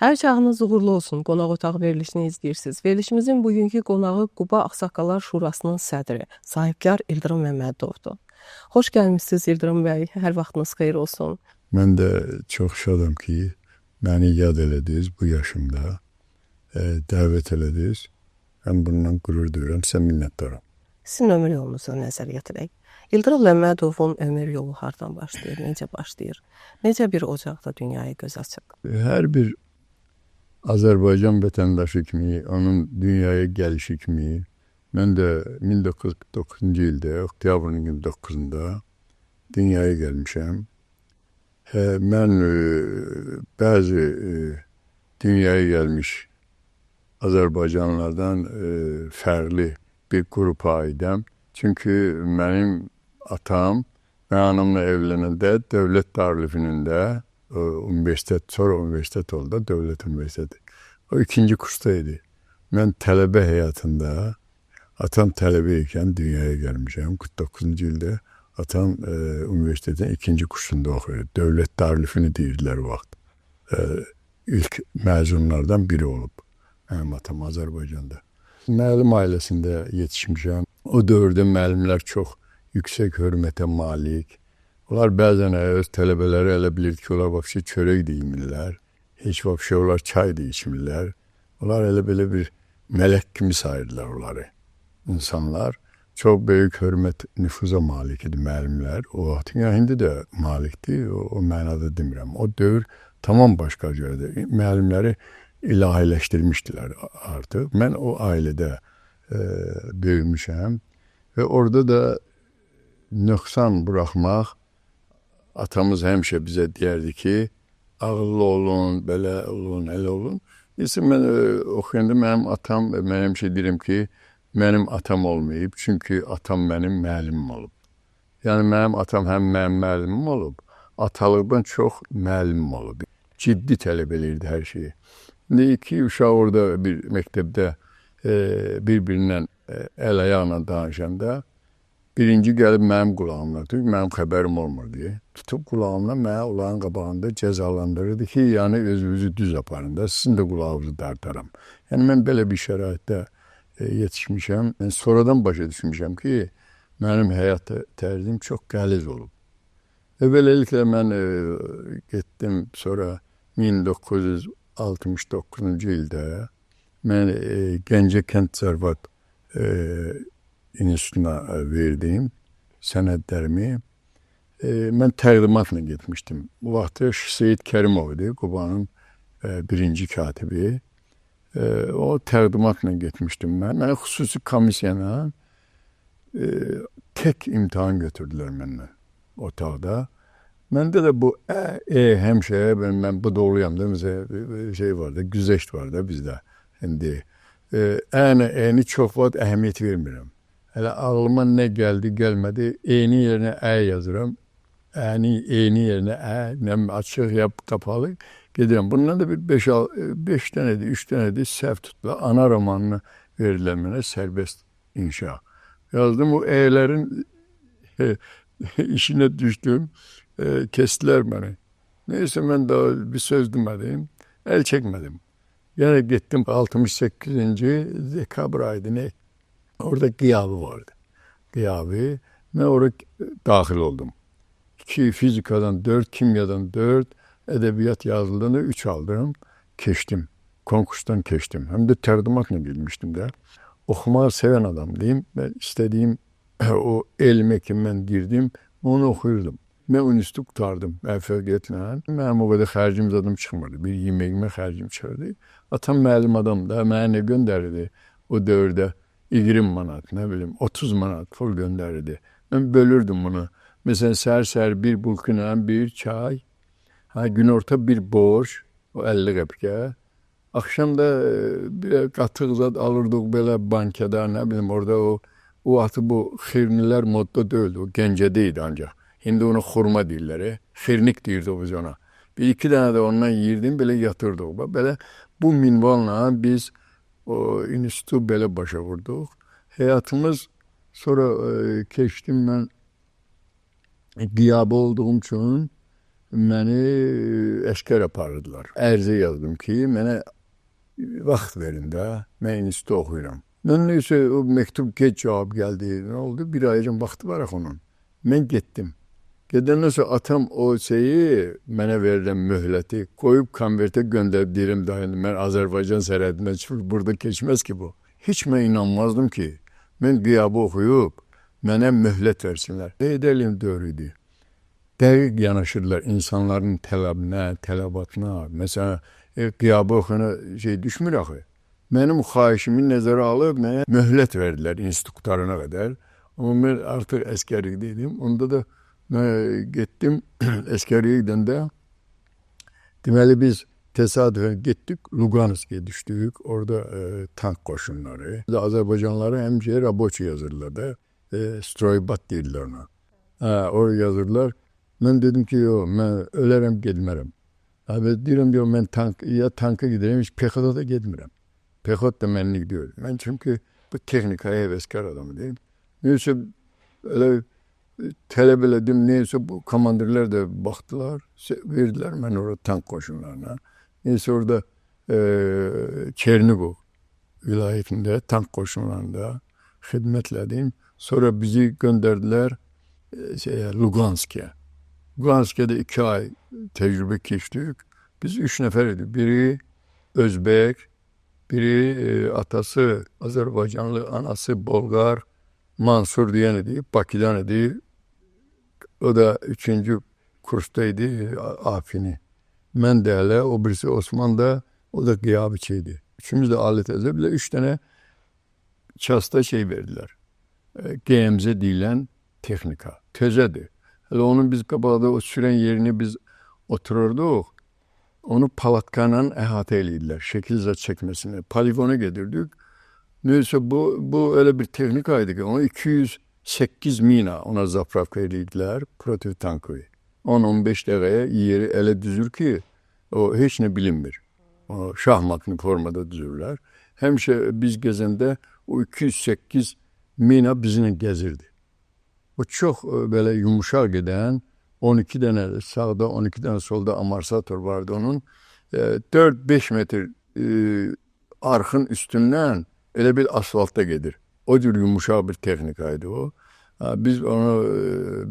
Hər çağınız uğurlu olsun. Qonaq otaq verilişini izləyirsiniz. Verilişimizin bugünkü qonağı Quba Ağsaqqallar Şurasının sədri, sahibkar İldırım Məmmədovdur. Xoş gəlmisiniz İldırım bəy. Hər vaxtınız xeyir olsun. Mən də çox şadam ki, məni yad elədiniz bu yaşımda. Dəvət elədiniz. Mən bundan qürur duyuram, sizə minnətdaram. Sizin ömür yolunuzu nəzərə yetirək. İldırım Məmmədovun ömür yolu hardan başlayır, necə başlayır? Necə bir ocaqda dünyaya göz açıb? Hər bir Azərbaycan vətəndaşı kimi, onun dünyaya gəlişi kimi, mən də 1949-cu ildə, oktyabrın 29-da dünyaya gəlmişəm. Mən bəzi dünyaya gəlmiş Azərbaycanlılardan fərqli bir qrupa aidəm. Çünki mənim atam və anamla evlənəndə dövlət darülfünündə universitet, sonra universitet oldu, dövlət universiteti. O ikinci kursdaydı. Mən tələbə həyatında, atam tələbə ikən dünyaya gəlmişəm. 49-cu ildə atam universitetin ikinci kursunda oxuyur. Dövlət darülfünü deyirdilər o vaxt. İlk məzunlardan biri olub. Mənim atam Azərbaycanda. Müəllim ailəsində yetişmişəm. O dövrdə müəllimlər çox yüksək hörmətə malik. Onlar bəzən öz tələbələri elə bilirdi ki, onlar vəbşə çörək deyilmirlər. Heç vəbşə onlar çay da içmirlər. Onlar elə belə bir mələk kimi sayırdılar onları. İnsanlar çox böyük hörmət nüfuza malik idi müəllimlər. O vaxt, indi də malikdir, o mənada demirəm. O dövr tamam başqa cürdür. Müəllimləri ilahiləşdirmişdilər artıq. Mən o ailədə böyümüşəm və orada da nöqsan buraxmaq atamız həmişə bizə deyərdi ki, ağıllı olun, belə olun, elə olun. Neyse, mən oxuyanda mənim atam, mən həmişə deyirəm ki, mənim atam olmayıb, çünki atam mənim müəllimim olub. Yəni, mənim atam həm mənim müəllimim olub, atalıqdan çox müəllimim olub. Ciddi tələb eləyirdi hər şeyi. İndi iki uşaq orada bir məktəbdə bir-birindən əl-ayaqla danışanda, birinci gəlib mənim qulağımla, çünki mənim xəbərim olmurdu. Tutub qulağımla mənə onların qabağında cəzalandırırdı ki, yəni özünüzü düz aparın da, sizin də qulağınızı dartaram. Yəni mən belə bir şəraitdə yetişmişəm. Mən sonradan başa düşmüşəm ki, mənim həyat tərzim çox qəliz olub. Beləliklə mən getdim sonra 1969-cu ildə mən Gəncə Kənd Təsərrüfat İnstitutuna verdim sənədlərimi. Mən təqdimatla getmişdim. Bu vaxt Seyid Kərimov idi, Qubanın birinci katibi. O təqdimatla getmişdim mən. Mən xüsusi komisiyanla tək imtahan götürdülər məndən otaqda. Məndə də bu həmişə mən bu doğruyam da, şey var da, güzəşt var da bizdə. İndi əni çox vaxt əhəmiyyət vermirəm. Hələ ağlıma nə gəldi, gəlmədi, eyni yerinə yazıram. Eyni yerinə açıq, qapalı gedirəm. Bundan da bir 5 dənədir, 3 dənədir səhv tutdular. Ana romanını verirlər mənə, sərbəst inşa. Yazdım, o əylərin işinə düşdüm, kestilər məni. Neyse, mən daha bir söz demədim, əl çəkmədim. Yəni getdim 68-ci dekabr aydı ne? Orada qiyabı vardı. Qiyabı. Mən oraya daxil oldum. 2 fizikadan 4, kimyadan 4, ədəbiyyat yazıldığında 3 aldım. Keçdim. Konkursdan keçdim. Hem de təqdimatla girmişdim də. Oxumağı sevən adam deyim. Ben istədiyim o elmə ki mən girdim, onu oxuyurdum. Mən universiteti qutardım müvəffəqiyyətlə. Mənim o qədər xərcim zadım çıxmırdı. Bir yeməyimə xərcim çıxırdı. Atam müəllim adam da mənə nə göndərirdi o dövrdə? 20 manat, nə bilim, 30 manat pul göndərirdi. Mən bölürdüm bunu. Məsələn, səhər-səhər bir bulkuna bir çay, günorta bir borç, o 50 qəpikə. Axşam da bir qatıq zad alırdıq belə bankada, nə bilim, orada o atı bu xirnilər modda deyildi, o Gəncədə idi ancaq. İndi onu xurma deyirlər, xirnik deyirdi biz ona. Bir iki dənə də ondan yiyirdim, belə yatırdıq. Belə bu minvalla biz o institutu belə başa vurduq. Həyatımız sonra keçdim mən qiyabı olduğum üçün məni əskər aparırdılar. Ərizə yazdım ki, mənə vaxt verin də, mən institutda oxuyuram. Neyse o məktub geç cavab gəldi. Nə oldu? Bir ayın vaxtı var axı onun. Mən getdim. Gedəndən sonra atam o şeyi mənə verilən möhləti qoyub konvertə göndərib deyirəm dayım, mən Azərbaycan sərhədindən çıxıb burada keçməz ki bu. Heç mən inanmazdım ki, mən qiyabı oxuyub mənə möhlət versinlər. Edəlim doğruydu. Dəqiq yanaşırlar insanların tələbinə, tələbatına. Məsələn, qiyabı oxuyana düşmür axı. Mənim xahişimi nəzərə alıb mənə möhlət verdilər institutlarına qədər. Amma mən artıq əskərlikdeydim. Onda da mən getdim əskərliyə gedəndə. Deməli biz təsadüfən getdik, Lugansk'a düşdük. Orada tank qoşunları. Azərbaycanlılara həmişə raboçi yazırlar da. Stroybat deyirlər ona. Orada yazırlar. Mən dedim ki, yox, mən ölərəm, gedmərəm. Deyirəm, yox, mən tanka gidirəm, heç pexoda da gedmirəm. Pexot da mənlik deyil. Mən çünki bu texnikaya həvəskar adamı deyim. Neyse öyle tələb elədim. Neyse bu komandirlər də baxdılar, verdiler mən orada tank qoşunlarına. Neyse orada Çernigov vilayetində tank qoşunlarında xidmətlədim. Sonra bizi göndərdilər Lugansk'a. Lugansk'da 2 ay tecrübe keçdik. Biz 3 nəfər idik. Biri Özbek, biri atası Azerbaycanlı, anası Bolgar, Mansur diyen idi, Bakıdan idi. O da 3. kurstaydı, Afini. Mən də hələ, o birisi Osman da, o da qiyabiçiydi. Üçümüz de alet edebilirler. 3 tane çasta verdiler. GMZ deyilen texnika. Tezədir. Hələ onun biz qabaqda o sürən yerini biz otururduk. Onu palatkanla əhatə eləyirlər, şəkil çəkməsini. Poligona gedirdik. Neyse bu öyle bir texnikaydı ki, onu 208 mina ona zapravka eləyirlər, protiv tankı. 10-15 dəqiqəyə yeri elə düzür ki, o heç nə bilinmir. O şahmatlı formada düzürlər. Həmişə biz gəzəndə o 208 mina bizimlə gəzirdi. Bu çox böyle yumuşaq gedən, 12 tane sağda, 12 tane solda amorsator vardı onun. 4-5 metre arxın üstündən elə bir asfaltta gedir. O cür yumuşaq bir texnikaydı o. Biz onu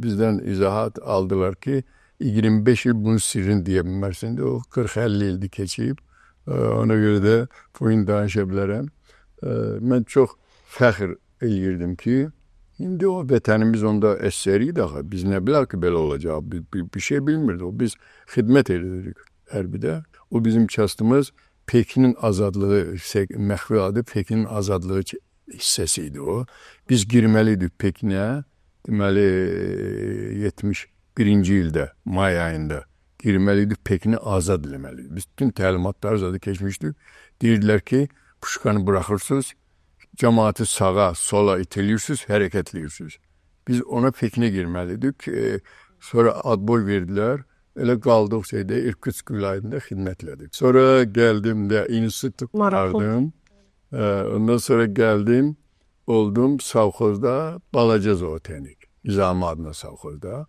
bizden izahat aldılar ki 25 yıl bunun sirrini deyə bilmərsin. O 40-50 ildi keçib. Ona görə də bugün danışa bilərəm. Mən çox fəxr eləyirdim ki, şimdi o vətənimiz onda əsəriydi axı. Biz nə bilər ki, belə olacaq? Bir şey bilmirdi. O biz xidmət edirdik hərbidə. O bizim kastımız Pekin'in azadlığı, məxfi adı Pekin'in azadlığı hissəsiydi o. Biz girməliydik Pekin'e. Deməli 71-ci ildə, may ayında girməliydik Pekin'i azad eləməliydik. Biz bütün təlimatları zaten keçmişdik. Deyirdilər ki, puşkanı bırakırsınız, cemaati sağa, sola itilirsiniz, hərəkətləyirsiniz. Biz ona Pekin'e girməliydik. Sonra adboy verdiler. Elə qaldıq İrkutsk vilayetində xidmətlədik. Sonra gəldim də institut vardım. Ondan sonra gəldim, oldum savxozda balaca zootenik. Nizami adına savxozda.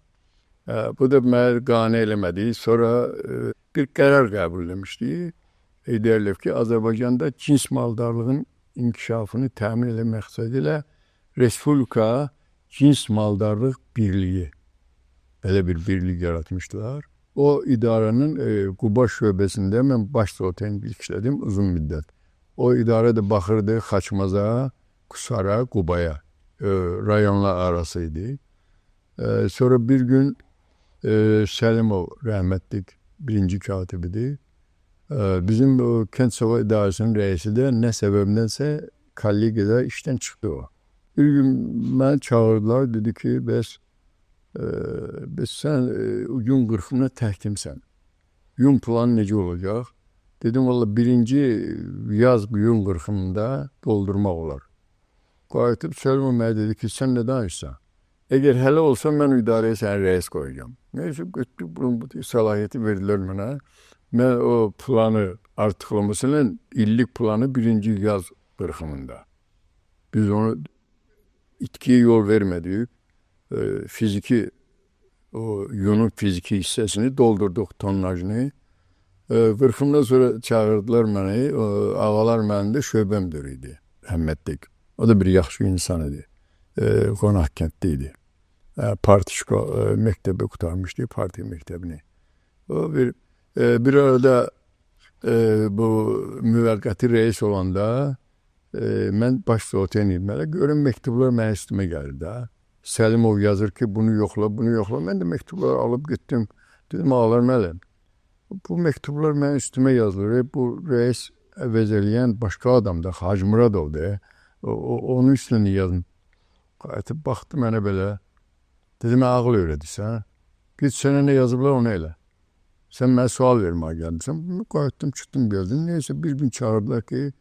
Bu da mənə qane eləmədi. Sonra bir qərar qəbul etmişdi. Deyirlər ki, Azərbaycanda cins maldarlığın inkişafını təmin etmək məqsədilə Respublika Cins Maldarlıq Birliği belə bir birlik yaratmışdılar. O idarenin Quba şöbəsində mən baş zootenik işlədim uzun müddət. O idarə də baxırdı Xaçmaza, Kusara, Qubaya. Rayonlar arasıydı. Sonra bir gün Səlimov rəhmətlik birinci katibidir. Bizim o Kənd Sava İdarəsinin rəisi də nə səbəbdənsə kollegiyada işdən çıxdı o. Bir gün mən çağırdılar, dedi ki, bəs sən yun qırxımına təhkimsən. Yun planı necə olacaq? Dedim, valla birinci yaz yun qırxımında doldurmaq olar. Qayıtıb Səlimov mənə dedi ki, sən nə danışsan? Əgər hələ olsa mən idarəyə səni rəis qoyacağım. Neyse, bu səlahiyyəti verdilər mənə. Mən o planı artıqlamasıyla illik planı birinci yaz qırxımında. Biz onu itkiyə yol vermədik. Fiziki o yunun fiziki hissəsini doldurduq tonajını. 40'ımdan sonra çağırdılar məni. Ağalar mənim də şöbəm idi. Əhmədlik. O da bir yaxşı insan idi. Qonaq kənddə idi. Partişko məktəbi qurtarmışdı, partiya məktəbini. O bir arada bu müvəqqəti reis olanda mən baş soğutan idim. Görün məktublar mənim üstümə gəlir də. Səlimov yazır ki, bunu yoxla, bunu yoxla. Mən də məktubları alıb getdim. Dedim, ağalar müəllim, bu məktublar mənim üstümə yazılır. Bu reis əvəz eləyən başqa adam da, Hacı Muradovdur. Onun üstünə yazın. Qayıtıb baxdı mənə belə. Dedim, ağıl öyrədirsən. Git sənə nə yazıblar, onu elə. Sən mənə sual verməyə gəlmişsən. Qayıtdım, çıxdım, gəldim. Neyse bir gün çağırdılar ki,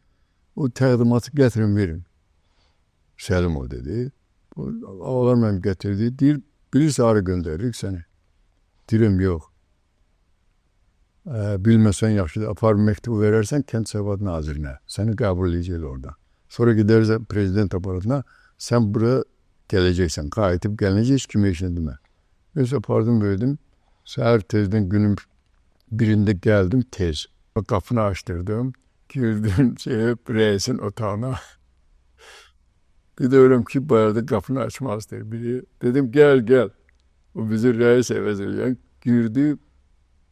o təqdimatı gətirin, verin. Səlimov dedi. Ağalar mənim gətirdi. Deyir, bilirsə hara göndəririk səni. Deyirəm, yox. Bilməsən yaxşıdır. Apar məktubu verərsən Kənd Təsərrüfatı Nazirinə. Səni qəbul edəcəklər orada. Sonra gidərsən prezident aparatına. Sən bura gələcəksən. Qayıtıb gələcək, kimə işinə demə. Neyse apardım, verdim. Səhər tezdən günün birində gəldim tez. Qapını açdırdım. Girdim reisin otağına. Bir de öyle ki bayarda kapını açmazdı biri. Dedim gel. O bizi reis əvəz eləyən. Girdi,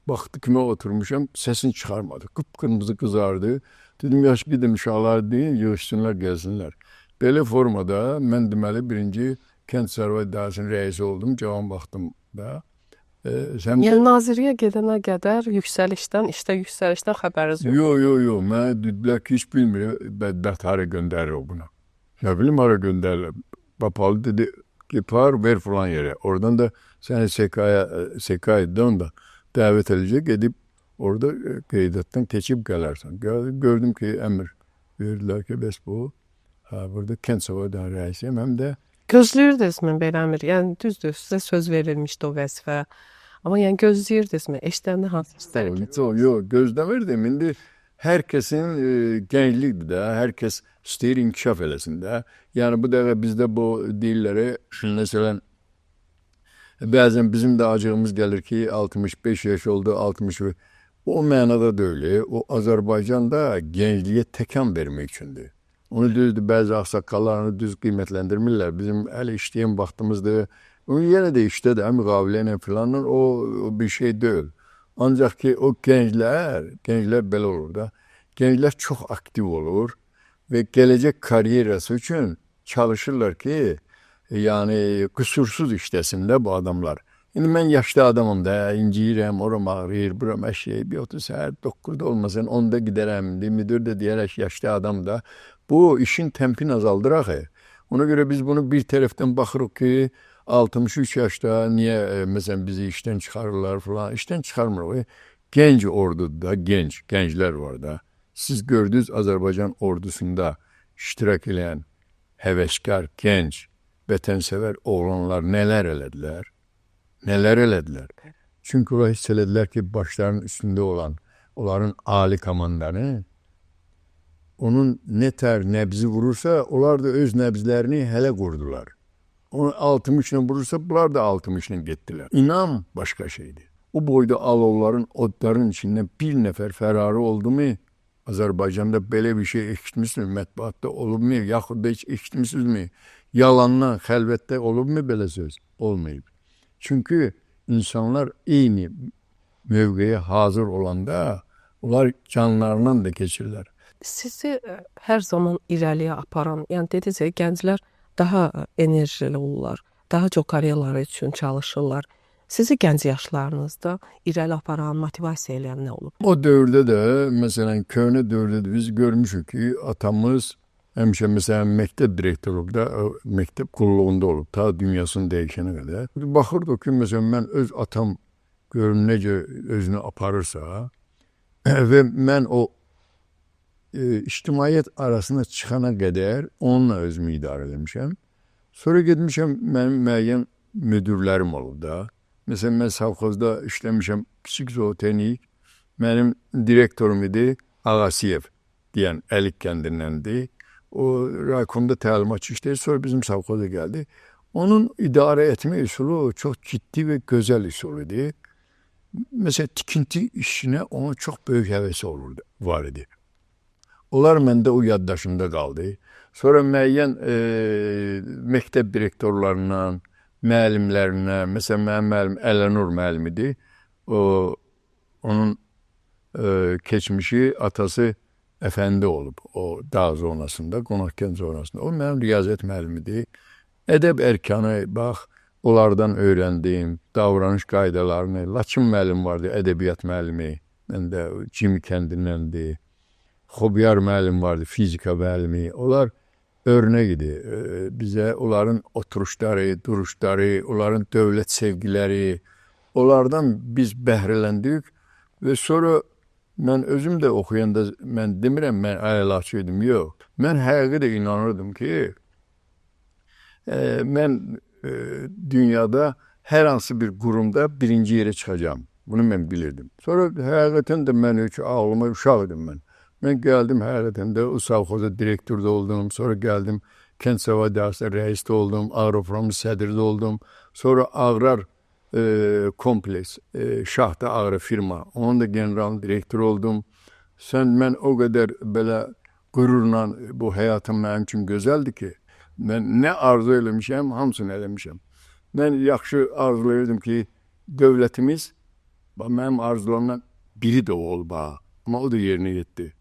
baxdı kime oturmuşam, sesini çıxarmadı. Kıpkırmızı kızardı. Dedim yaş gidin uşaqlar deyin, yığışsınlar, gəlsinlər. Belə formada mən deməli birinci Kənd Təsərrüfatı İdarəsinin reisi oldum, cavan vaxtımda. Yəni Nazirliyə gedənə qədər yüksəlişdən, işdə yüksəlişdən xəbəriniz yox? Yox. Mənə dedilər ki, heç bilmir, bədbəxt hara göndərir o buna. Ne bileyim hara gönderler. Bapalı dedi gipar ver falan yere. Oradan da seni SK'dan da davet edecek edip orada qeydiyyatdan keçib gələrsən. Gördüm ki emir verdiler ki bəs bu. Burada Kənd Təsərrüfatı reisiyim hem de. Gözləyirdinizmi belə əmir? Yəni düzdür, sizə söz verilmişdi o vəzifə. Amma yəni gözləyirdinizmi? Eşidəndə hansı hisslər? Yox, gözləmirdim. İndi herkesin gençlikdir de, herkes istəyir inkişaf eləsin də. Yəni bu dəqiqə bizdə bu dilləri, məsələn, bəzən bizim də acığımız gəlir ki, 65 yaş oldu, 60. O mənada deyil. O Azərbaycanda gençliyə təkan vermək üçündür. Onu düzdür, bəzi ağsaqqallarını düz qiymətləndirmirlər. Bizim hələ işləyən vaxtımızdır. Onu yenə də işdədir, müqavilə ilə filanla o bir şey deyil. Ancaq ki o gençler belə olur da. Gençler çox aktiv olur ve gelecek kariyerası için çalışırlar ki yani kusursuz işlesinler bu adamlar. Şimdi ben yaşlı adamım da inciyirəm, oram ağrıyır, buram əşeyi, bir 30 saat 9'da olmasın 10'da giderəm, müdür de diyerek yaşlı adam da. Bu işin tempini azaldır axı. Ona göre biz bunu bir taraftan baxırıq ki 63 yaşta niye mesela bizi işten çıkarırlar falan. İşten çıkarmıyor. Genç orduda gençler var da. Siz gördünüz Azerbaycan ordusunda iştirak eden heveskar, genç, vətənsever oğlanlar neler elediler? Neler elediler? Çünkü o hiss elediler ki başlarının üstünde olan onların ali komandanı onun ne ter nebzi vurursa onlar da öz nebzlerini hele kurdular. Onu 60 ile vurursa bunlar da 60 ile gittiler. İnan başka şeydi. O boyda alovların, otların içinden bir nefer ferarı oldu mu? Azerbaycan'da belə bir şey eşitmişsiniz mi? Mətbuatda olub mu? Yaxud da hiç eşitmişsiniz mi? Yalanla, xəlvətdə olub mu belə söz? Olmayıb. Çünkü insanlar eyni mövqeyə hazır olanda onlar canlarından da geçirlər. Sizi hər zaman irəliyə aparan, yəni dediniz ya, gənclər daha enerjili olurlar, daha çox kariyeraları üçün çalışırlar. Sizi gənc yaşlarınızda irəli aparan, motivasiya edən nə olub? O dövrdə də, məsələn, köhnə dövrdə də biz görmüşük ki, atamız həmişə məsələn məktəb direktoru olub da, məktəb qulluğunda olub, ta dünyasını dəyişənə qədər. Baxırdıq ki, məsələn, mən öz atam görüm necə özünü aparırsa və mən o ictimaiyyət arasına çıxana qədər onunla özümü idarə etmişəm. Sonra getmişəm, mənim müəyyən müdürlərim olub da. Məsələn, mən savxozda işləmişəm, kiçik zootexnik. Mənim direktorum idi, Ağasiyev deyən Əlik kəndindəndir. O raykomda təlimatçı işləyir, sonra bizim savxoza gəldi. Onun idarə etmə üsulu çox ciddi və gözəl üsul idi. Mesela tikinti işine onun çok büyük hevesi olurdu, var idi. Onlar məndə o yaddaşımda qaldı. Sonra müəyyən məktəb direktorlarından, müəllimlərindən, mesela mənim müəllim Əlanur müəllim idi. Onun keçmişi atası Əfəndi olub, o dağ zonasında, Qonaqkənd zonasında. O mənim riyaziyyat müəllimidir. Ədəb ərkanı, bax, onlardan öyrəndim, davranış qaydalarını. Laçın müəllim vardı, ədəbiyyat müəllimi. Mən də Cimi kəndindəndir. Xobyar müəllim vardı, fizika müəllimi. Onlar örnək idi. Bizə onların oturuşları, duruşları, onların dövlət sevgiləri, onlardan biz bəhrələndik və sonra mən özüm də oxuyanda, mən demirəm, mən əylaçıydım, yox. Mən həqiqi də inanırdım ki, mən dünyada hər hansı bir qurumda birinci yerə çıxacağım. Bunu mən bilirdim. Sonra həqiqətən də mən heç ağlıma uşaq idim mən. Mən gəldim həqiqətən də o savxoza direktorda oldum. Sonra gəldim Kənd Səva Dərsdə rəis də oldum. Aqropromun sədri də oldum. Sonra Aqrar kompleks, Şahta Ağrı firma. Onun da general direktor oldum. Mən o qədər belə qürurla bu həyatım mənim üçün gözəldir ki, mən nə arzu eləmişəm, hamısını eləmişəm. Mən yaxşı arzulayırdım ki, dövlətimiz, mənim arzularımdan biri də olub, amma o da yerinə yetdi.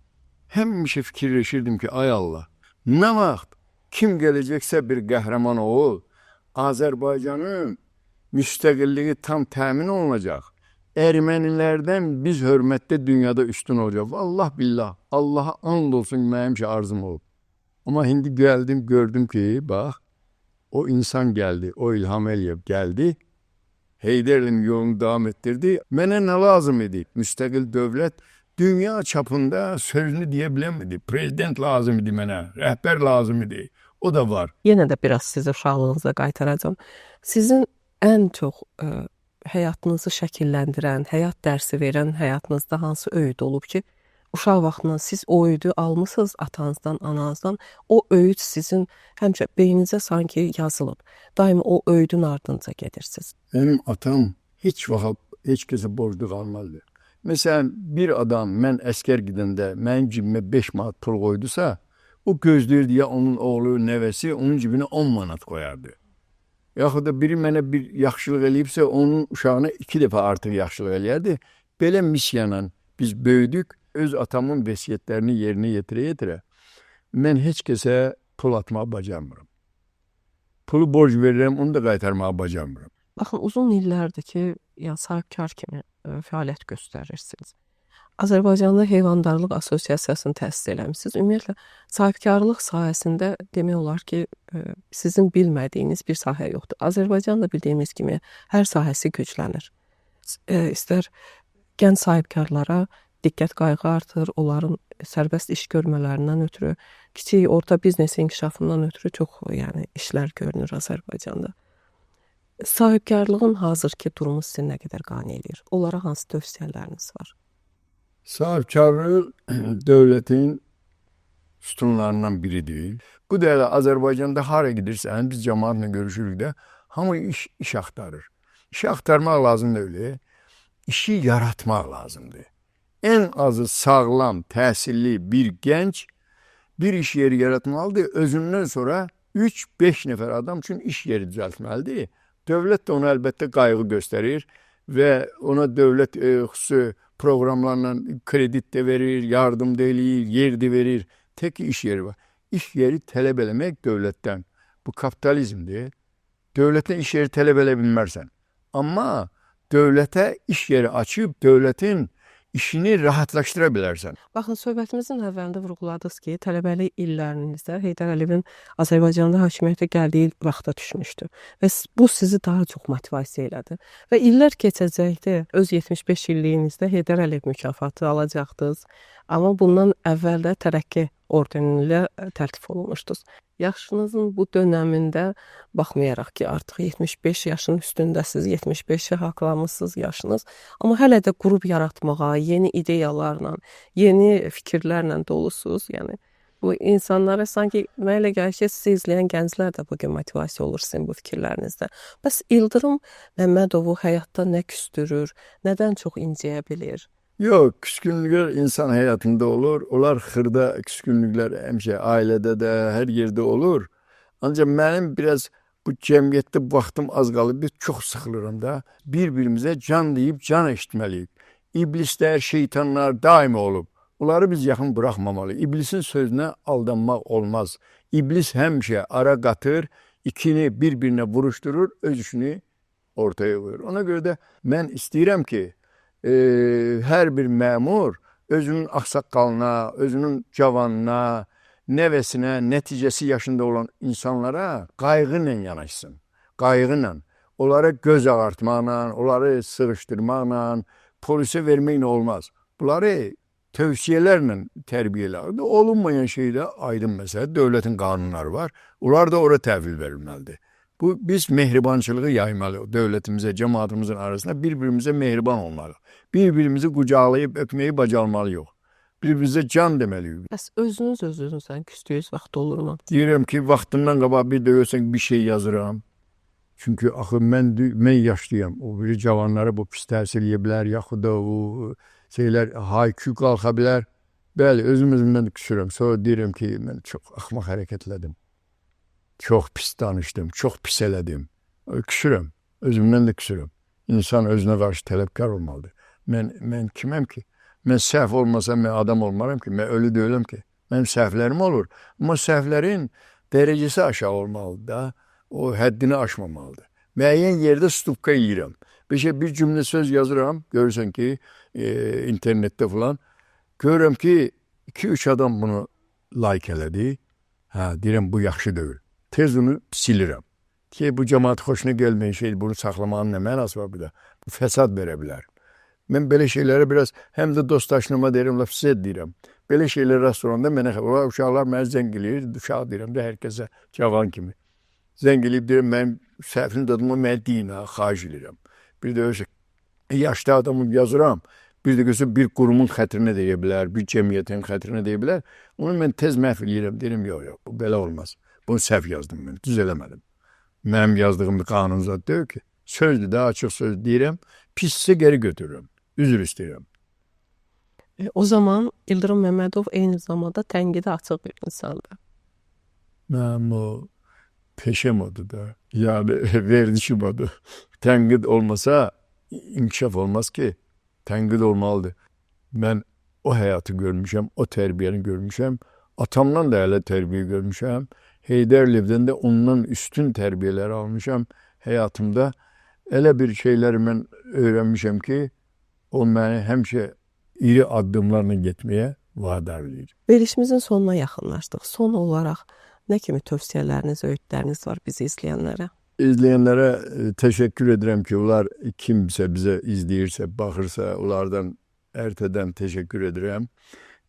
Həmişə fikirləşirdim ki, ay Allah, nə vaxt kim gələcəksə bir qəhrəman ol, Azərbaycanın müstəqilliyi tam təmin olunacaq. Ermənilərdən biz hörmətdə dünyada üstün olacaq. Vallah billah, Allaha and olsun mənim ki arzum olub. Amma indi gəldim, gördüm ki, bax, o insan gəldi, o İlham Əliyev gəldi, Heydərlinin yolunu davam etdirdi. Mənə nə lazım idi? Müstəqil dövlət dünya çapında sözünü deyə bilmədi. Prezident lazım idi mənə, rəhbər lazım idi. O da var. Yenə də biraz sizi uşaqlığınıza qaytaracağam. Sizin ən çox həyatınızı şəkilləndirən, həyat dərsi verən həyatınızda hansı öğüd olub ki, uşaq vaxtından siz o öğüdü almısınız atanızdan, ananızdan, o öğüd sizin həmişə beyninizə sanki yazılıb. Daima o öğüdün ardınca gedirsiniz. Benim atam heç vaxt heç kəsə borclu qalmazdı. Məsələn, bir adam mən əskər gidəndə mənim cibimə 5 manat pul qoydusa, o gözləyirdi ya onun oğlu, nəvəsi onun cibinə 10 manat qoyardı. Yaxud da biri mənə bir yaxşılıq eləyibsə, onun uşağına 2 dəfə artıq yaxşılıq eləyərdi. Belə missiyanla biz böyüdük, öz atamın vəsiyyətlərini yerinə yetirə-yetirə. Mən heç kəsə pul atmağı bacarmıram. Pulu borc verirəm, onu da qaytarmağı bacarmıram. Baxın, uzun illərdir ki, sahibkar kimi fəaliyyət göstərirsiniz. Azərbaycanda Heyvandarlıq Assosiasiyasını təsis eləmişsiniz. Ümumiyyətlə, sahibkarlıq sahəsində demək olar ki, sizin bilmədiyiniz bir sahə yoxdur. Azərbaycanda bildiyimiz kimi hər sahəsi güclənir. İstər gənc sahibkarlara diqqət qayğı artır, onların sərbəst iş görmələrindən ötürü, kiçik orta biznes inkişafından ötürü çox işlər görünür Azərbaycanda. Sahibkarlığın hazırki durumu sizin nə qədər qane eləyir? Onlara hansı tövsiyələriniz var? Sahibkarlıq dövlətin sütunlarından biri deyil. Bu da Azərbaycanda hara gidirsən, biz cəmaatla görüşürük də, hamı iş axtarır. İşi axtarmaq lazım deyil, işi yaratmaq lazımdır. En azı sağlam, təhsilli bir gənc bir iş yeri yaratmalıdır. Özündən sonra 3-5 nəfər adam üçün iş yeri düzəltməlidir. Dövlət də ona əlbəttə qayğı göstərir və ona dövlət xüsusi proqramlarla kredit də verir, yardım da eləyir, yer də verir. Tek iş yeri var. İş yeri tələb eləmək dövlətdən. Bu kapitalizmdir. Dövlətdən iş yeri tələb elə bilmərsən. Amma dövlətə iş yeri açıb dövlətin işini rahatlaşdıra bilərsən. Baxın, söhbətimizin əvvəlində vurğuladınız ki, tələbəlik illərinizdə Heydər Əliyevin Azərbaycanda hakimiyyətə gəldiyi vaxta düşmüşdü. Və bu sizi daha çox motivasiya elədi. Və illər keçəcəkdi, öz 75 illiyinizdə Heydər Əliyev mükafatı alacaqdınız. Amma bundan əvvəl də tərəqqi ordeni ilə təltif olunmuşdunuz. Yaşınızın bu dönəmində baxmayaraq ki, artıq 75 yaşın üstündəsiz, 75-i haqlamışsınız yaşınız, amma hələ də qrup yaratmağa, yeni ideyalarla, yeni fikirlərlə dolusunuz. Yəni Bu insanlara sanki mənə elə gəlir ki, sizi izləyən gənclər də bu gün motivasiya olur sizin bu fikirlərinizdə. Bəs İldırım Məmmədovu həyatda nə küstürür, nədən çox inciyə bilir? Yox, küskünlüklər insan həyatında olur. Onlar xırda küskünlüklər həmişə ailədə də, hər yerdə olur. Ancaq mənim biraz bu cəmiyyətdə vaxtım az qalıb, biz çox sıxılıram da. Bir-birimizə can deyib can eşitməliyik. İblislər, şeytanlar daimi olub. Onları biz yaxın buraxmamalıyıq. İblisin sözünə aldanmaq olmaz. İblis həmişə ara qatır, ikini bir-birinə vuruşdurur, öz işini ortaya qoyur. Ona görə də mən istəyirəm ki, hər bir məmur özünün ağsaqqalına, özünün cavanına, nəvəsinə, nəticəsi yaşında olan insanlara qayğı ilə yanaşsın. Qayğı ilə. Onlara göz ağartmaqla, onları sığışdırmaqla, polisə verməklə olmaz. Bunları tövsiyələrlə tərbiyələrdir. Olunmayan şeydə aydın məsələ, dövlətin qanunları var. Onlar da ora təhvil verilməlidir. Biz mehribançılığı yaymalıyıq dövlətimizə, cəmaatımızın arasında bir-birimizə mehriban olmalıyıq. Bir-birimizi qucaqlayıb öpməyi bacarmalıyıq. Bir-birimizə can deməliyik. Bəs özünüzdən küstüyünüz vaxt olurmu? Deyirəm ki, vaxtından qabaq bir də görsən bir şey yazıram. Çünki axı mən yaşlıyam. O biri cavanlara bu pis təsir edə bilər, yaxud da o şeylər haykü qalxa bilər. Bəli, özümdən küsürəm. Sonra deyirəm ki, mən çox axmaq hərəkət elədim. Çox pis danışdım, çox pis elədim. Küsürəm, özümdən də küsürəm. İnsan özünə qarşı tələbkar olmalıdır. Mən kiməm ki? Mən səhv olmasam, mən adam olmaram ki, mən ölü deyiləm ki. Mənim səhvlərim olur. Amma səhvlərin dərəcəsi aşağı olmalıdır da, o həddini aşmamalıdır. Müəyyən yerdə stupka yeyirəm. Bir cümlə söz yazıram, görürsən ki, internetdə falan. Görürəm ki, 2-3 adam bunu like elədi. Deyirəm, bu yaxşı deyil. Tez onu silirəm. Ki, bu cəmaat xoşuna gəlməyən şeydir, bunu saxlamağın nə mənası var bu da? Bu fəsad verə bilər. Mən belə şeylərə biraz, həm də dostdaşlığıma deyirəm, laf sizə deyirəm. Belə şeylər restoranda mənə uşaqlar mənə zəng eləyir, uşaq deyirəm də hər kəsə cavan kimi. Zəng eləyib deyirəm, mən səhvini dadıma mənə deyin, xahiş edirəm. Bir də yaşlı adamı yazıram, bir də görsə bir qurumun xətrinə deyə bilər, bir cəmiyyətin xətrinə deyə bilər. Onu mən tez məhv eləyirəm, deyirəm, yox, bu belə olmaz. Bunu səhv yazdım mən, düz eləmədim. Mənim yazdığım bir qanun zad deyil ki, sözdür də, açıq söz deyirəm, pissə geri götürürəm, üzr istəyirəm. O zaman İldırım Məmmədov eyni zamanda tənqidə açıq bir insandır. Mənim o peşəm odur da, yəni verdişim odur. Tənqid olmasa inkişaf olmaz ki, tənqid olmalıdır. Mən o həyatı görmüşəm, o tərbiyəni görmüşəm, atamdan da elə tərbiyə görmüşəm, Heydərlivdən də ondan üstün tərbiyələri almışam həyatımda. Elə bir şeyləri mən öyrənmişəm ki, o məni həmişə iri addımlarla getməyə vadar edir. Verilişimizin sonuna yaxınlaşdıq. Son olaraq nə kimi tövsiyələriniz, öyüdləriniz var bizi izləyənlərə? İzləyənlərə təşəkkür edirəm ki, onlar kimsə bizə izləyirsə, baxırsa, onlardan ərtədən təşəkkür edirəm.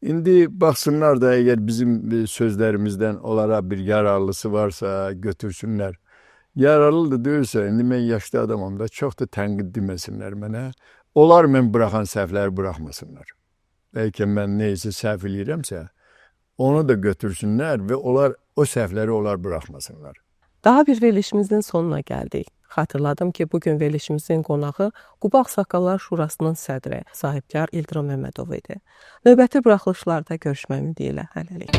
İndi baxsınlar da, əgər bizim sözlərimizdən onlara bir yararlısı varsa götürsünlər. Yararlı da deyirsə, indi mən yaşlı adamam da, çox da tənqid deməsinlər mənə. Onlar mən buraxan səhvləri buraxmasınlar. Bəlkə mən neysə səhv eləyirəmsə, onu da götürsünlər və onlar o səhvləri onlar buraxmasınlar. Daha bir verilişimizin sonuna gəldik. Xatırladım ki, bugün verilişimizin qonağı Quba Ağsaqqallar Şurasının sədri, sahibkar İldırım Məmmədov idi. Növbəti buraxılışlarda görüşmək ümidi ilə hələlik.